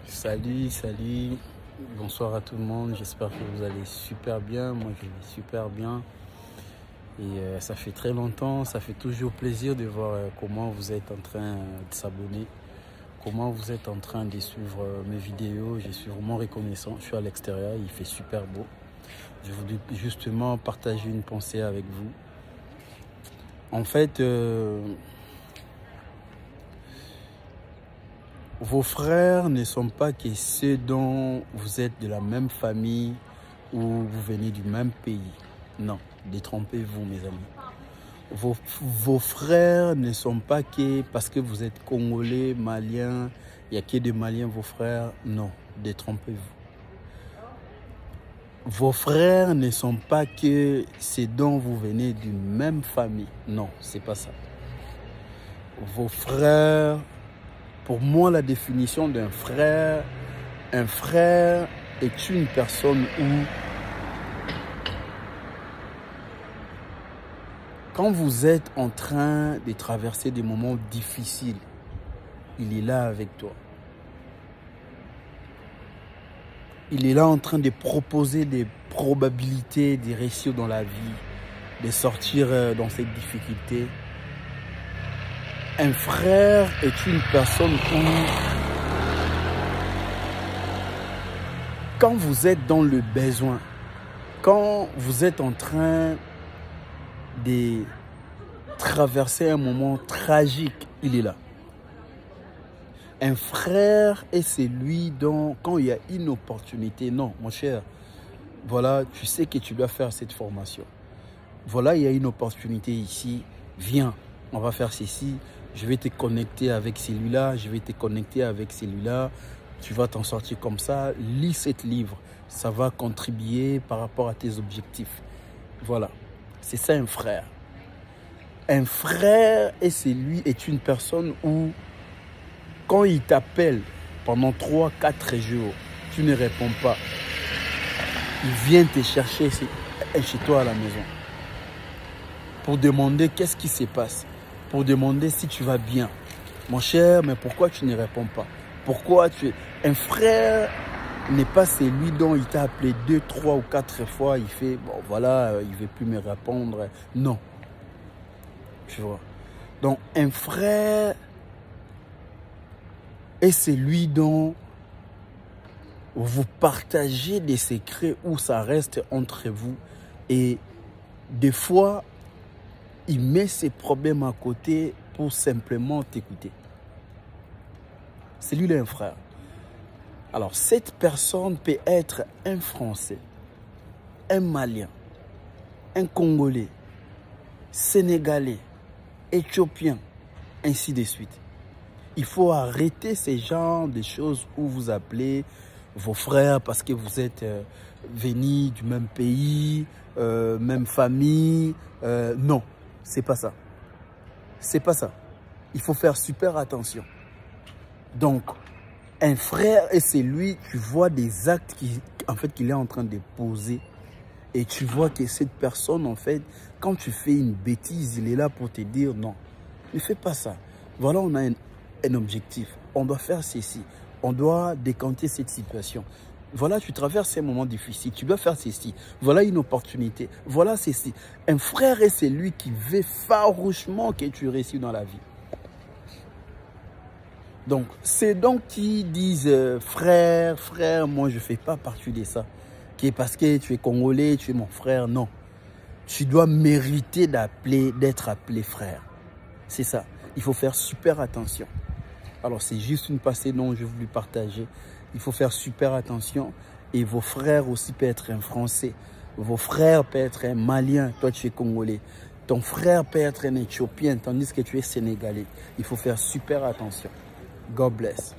Salut, salut, bonsoir à tout le monde, j'espère que vous allez super bien, moi je vais super bien et ça fait très longtemps, ça fait toujours plaisir de voir comment vous êtes en train de s'abonner, comment vous êtes en train de suivre mes vidéos, je suis vraiment reconnaissant, je suis à l'extérieur, il fait super beau, je voulais justement partager une pensée avec vous. En fait, vos frères ne sont pas que ceux dont vous êtes de la même famille ou vous venez du même pays. Non, détrompez-vous mes amis. Vos frères ne sont pas que parce que vous êtes Congolais, Maliens, il n'y a que des Maliens vos frères. Non, détrompez-vous. Vos frères ne sont pas que ceux dont vous venez d'une même famille. Non, c'est pas ça. Vos frères... Pour moi, la définition d'un frère, un frère est une personne où, quand vous êtes en train de traverser des moments difficiles, il est là avec toi. Il est là en train de proposer des probabilités de réussir dans la vie, de sortir dans cette difficulté. Un frère est une personne où, quand vous êtes dans le besoin, quand vous êtes en train de traverser un moment tragique, il est là. Un frère est celui dont, quand il y a une opportunité, non, mon cher, voilà, tu sais que tu dois faire cette formation. Voilà, il y a une opportunité ici, viens, on va faire ceci. Je vais te connecter avec celui-là, je vais te connecter avec celui-là. Tu vas t'en sortir comme ça. Lis cet livre. Ça va contribuer par rapport à tes objectifs. Voilà. C'est ça un frère. Un frère est une personne où, quand il t'appelle pendant 3-4 jours, tu ne réponds pas. Il vient te chercher chez toi à la maison pour demander qu'est-ce qui se passe. Pour demander si tu vas bien. Mon cher, mais pourquoi tu ne réponds pas? Pourquoi tu es... Un frère n'est pas celui dont il t'a appelé 2, 3 ou 4 fois. Il fait, bon voilà, il ne veut plus me répondre. Non. Tu vois. Donc, un frère est celui dont vous partagez des secrets où ça reste entre vous. Et des fois, il met ses problèmes à côté pour simplement t'écouter. C'est lui un frère. Alors, cette personne peut être un Français, un Malien, un Congolais, Sénégalais, Éthiopien, ainsi de suite. Il faut arrêter ces genres de choses où vous appelez vos frères parce que vous êtes venus du même pays, même famille. Non. C'est pas ça. C'est pas ça. Il faut faire super attention. Donc, un frère est celui, tu vois des actes qu'il est en train de poser. Et tu vois que cette personne, en fait, quand tu fais une bêtise, il est là pour te dire non. Ne fais pas ça. Voilà, on a un objectif. On doit faire ceci. On doit décanter cette situation. Voilà, tu traverses un moment difficile, tu dois faire ceci. Voilà une opportunité, voilà ceci. Un frère est celui qui veut farouchement que tu réussisses dans la vie. Donc, c'est donc qui disent frère, moi je ne fais pas partie de ça. Qui est parce que tu es Congolais, tu es mon frère, non. Tu dois mériter d'être appelé frère. C'est ça, il faut faire super attention. Alors, c'est juste une pensée dont je voulais partager. Il faut faire super attention. Et vos frères aussi peuvent être un Français. Vos frères peuvent être un Malien. Toi, tu es Congolais. Ton frère peut être un Éthiopien, tandis que tu es Sénégalais. Il faut faire super attention. God bless.